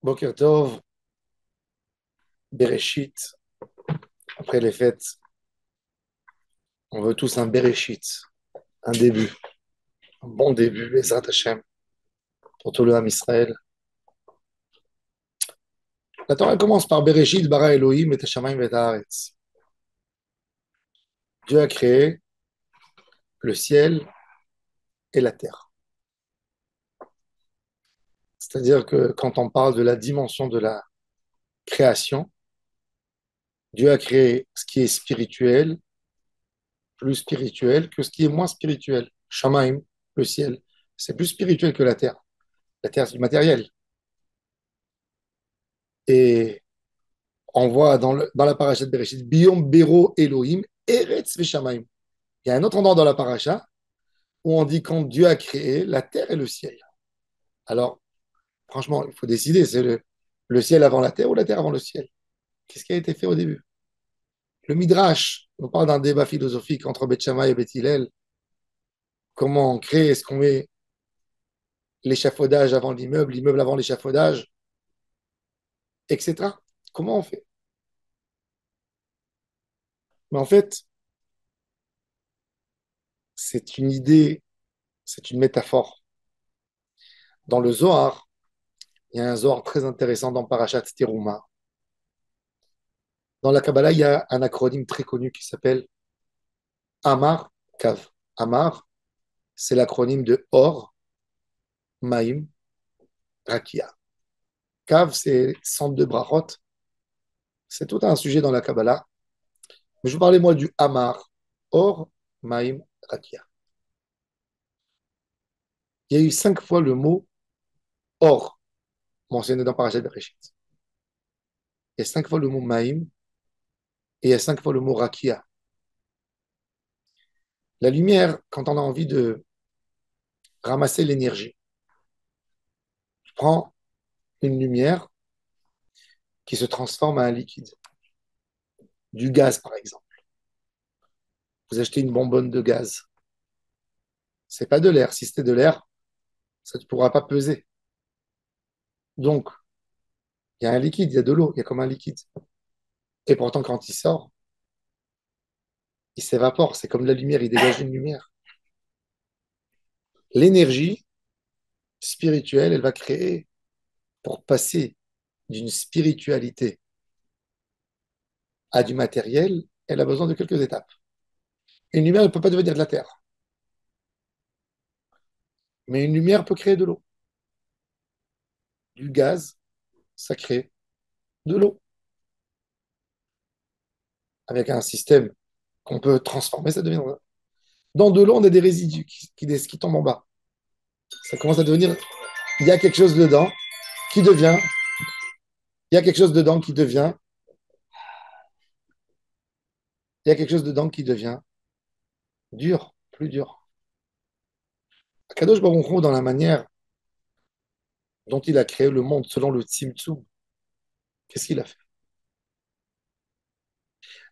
Boker Tov, Bereshit, après les fêtes, on veut tous un Bereshit, un début, un bon début, Bezrat Hashem, pour tout le Ham Israël. La Torah commence par Bereshit, bara Elohim, et Hashamayim, et Haaretz. Dieu a créé le ciel et la terre. C'est-à-dire que quand on parle de la dimension de la création, Dieu a créé ce qui est spirituel, plus spirituel que ce qui est moins spirituel. Shamaim, le ciel, c'est plus spirituel que la terre. La terre, c'est du matériel. Et on voit dans la paracha de Bereshit, Biyom Bero Elohim, Eretz Veshamayim. Il y a un autre endroit dans la paracha où on dit quand Dieu a créé la terre et le ciel. Alors, franchement, il faut décider, c'est le ciel avant la terre ou la terre avant le ciel. Qu'est-ce qui a été fait au début? Le Midrash, on parle d'un débat philosophique entre Beth Shammai et Beth Hillel. Comment on crée, est-ce qu'on met l'échafaudage avant l'immeuble, l'immeuble avant l'échafaudage, etc. Comment on fait? Mais en fait, c'est une idée, c'est une métaphore. Dans le Zohar, il y a un Zohar très intéressant dans Parashat Teruma. Dans la Kabbalah, il y a un acronyme très connu qui s'appelle Amar Kav. Amar, c'est l'acronyme de Or, Maïm, Rakia. Kav, c'est centre de brachot. C'est tout un sujet dans la Kabbalah. Mais je vous parlais, moi, du Amar, Or, Maïm, Rakia. Il y a eu 5 fois le mot Or mentionné dans Parashat Bereshit. Il y a 5 fois le mot Maïm et il y a 5 fois le mot Rakia. La lumière, quand on a envie de ramasser l'énergie, je prends une lumière qui se transforme en un liquide, du gaz par exemple. Vous achetez une bonbonne de gaz, c'est pas de l'air. Si c'était de l'air, ça ne pourra pas peser. Donc, il y a un liquide, il y a de l'eau, il y a comme un liquide. Et pourtant, quand il sort, il s'évapore. C'est comme la lumière, il dégage une lumière. L'énergie spirituelle, elle va créer pour passer d'une spiritualité à du matériel, elle a besoin de quelques étapes. Une lumière ne peut pas devenir de la terre, mais une lumière peut créer de l'eau. Du gaz, ça crée de l'eau. Avec un système qu'on peut transformer, ça devient. Dans de l'eau, on a des résidus qui tombent en bas. Ça commence à devenir. Il y a quelque chose dedans qui devient. Il y a quelque chose dedans qui devient. Il y a quelque chose dedans qui devient dur, plus dur. Kadosh Baruch Hu, dans la manière dont il a créé le monde selon le Tzimtzum, qu'est-ce qu'il a fait?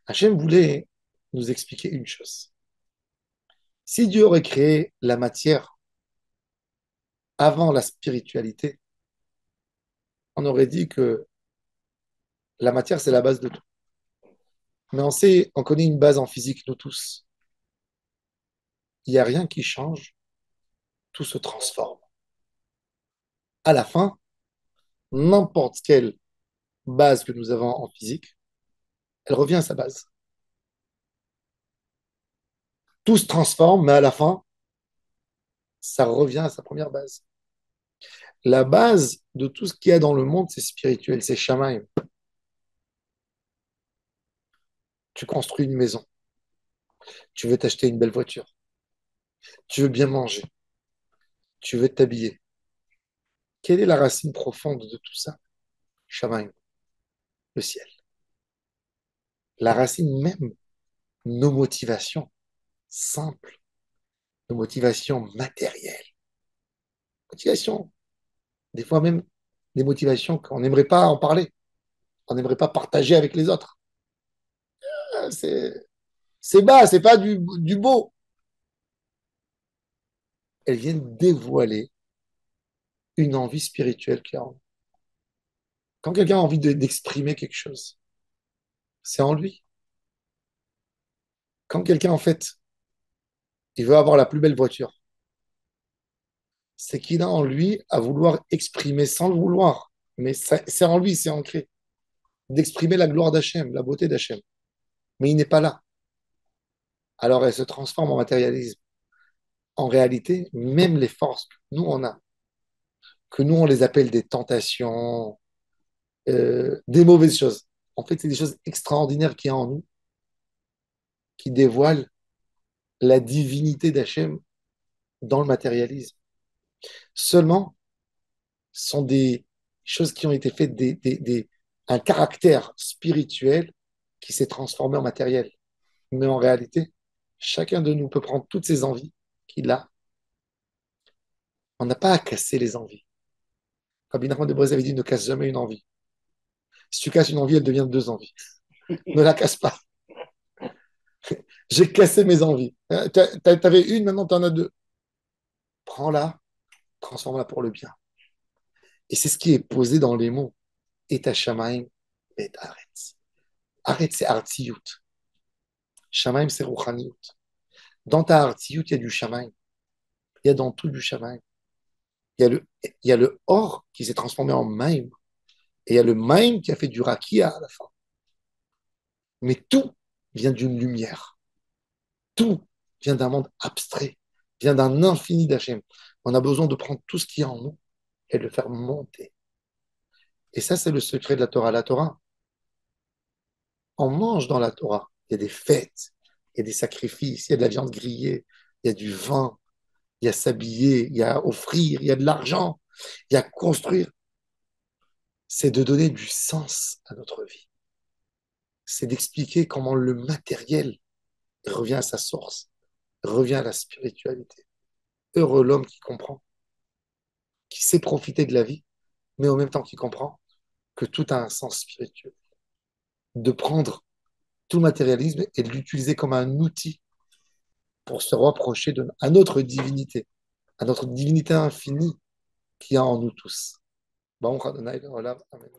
Hachem voulait nous expliquer une chose. Si Dieu aurait créé la matière avant la spiritualité, on aurait dit que la matière, c'est la base de tout. Mais on connaît une base en physique, nous tous. Il n'y a rien qui change, tout se transforme. À la fin, n'importe quelle base que nous avons en physique, elle revient à sa base. Tout se transforme, mais à la fin, ça revient à sa première base. La base de tout ce qu'il y a dans le monde, c'est spirituel, c'est Shamaim. Tu construis une maison, tu veux t'acheter une belle voiture, tu veux bien manger, tu veux t'habiller. Quelle est la racine profonde de tout ça? Shamaim, le ciel. La racine même, nos motivations simples, nos motivations matérielles, motivations, des fois même des motivations qu'on n'aimerait pas en parler, on n'aimerait pas partager avec les autres. C'est bas, c'est pas du beau. Elles viennent dévoiler une envie spirituelle qu'il y a en nous. Quand quelqu'un a envie d'exprimer quelque chose, c'est en lui. Quand quelqu'un, en fait, il veut avoir la plus belle voiture, c'est qu'il a en lui à vouloir exprimer sans le vouloir. Mais c'est en lui, c'est ancré. D'exprimer la gloire d'Hachem, la beauté d'Hachem. Mais il n'est pas là. Alors elle se transforme en matérialisme. En réalité, même les forces que nous on a, que nous on les appelle des tentations, des mauvaises choses. En fait, c'est des choses extraordinaires qu'il y a en nous qui dévoilent la divinité d'Hachem dans le matérialisme. Seulement, ce sont des choses qui ont été faites, un caractère spirituel qui s'est transformé en matériel. Mais en réalité, chacun de nous peut prendre toutes ses envies qu'il a. On n'a pas à casser les envies. Rabbi Nachman de Brésil avait dit ne casse jamais une envie. Si tu casses une envie, elle devient deux envies. Ne la casse pas. J'ai cassé mes envies. T'avais une, maintenant tu en as deux. Prends-la, transforme-la pour le bien. Et c'est ce qui est posé dans les mots. Et Shamaim, et Aretz. Aretz, c'est Artiyut. Shamaim, c'est Rouchaniyut. Dans ta Artiyut, il y a du Shamaim. Il y a dans tout du Shamaim. Il y a le or qui s'est transformé en Maim. Et il y a le Maim qui a fait du Rakia à la fin. Mais tout vient d'une lumière. Tout vient d'un monde abstrait, vient d'un infini d'Hachem. On a besoin de prendre tout ce qui est en nous et de le faire monter. Et ça, c'est le secret de la Torah. La Torah, on mange dans la Torah. Il y a des fêtes, il y a des sacrifices, il y a de la viande grillée, il y a du vin, il y a s'habiller, il y a offrir, il y a de l'argent, il y a construire. C'est de donner du sens à notre vie. C'est d'expliquer comment le matériel revient à sa source, revient à la spiritualité. Heureux l'homme qui comprend, qui sait profiter de la vie, mais en même temps qui comprend que tout a un sens spirituel. De prendre tout le matérialisme et de l'utiliser comme un outil pour se rapprocher à notre divinité, à notre divinité infinie qui a en nous tous. Baruch Adonai, Olam, Amen.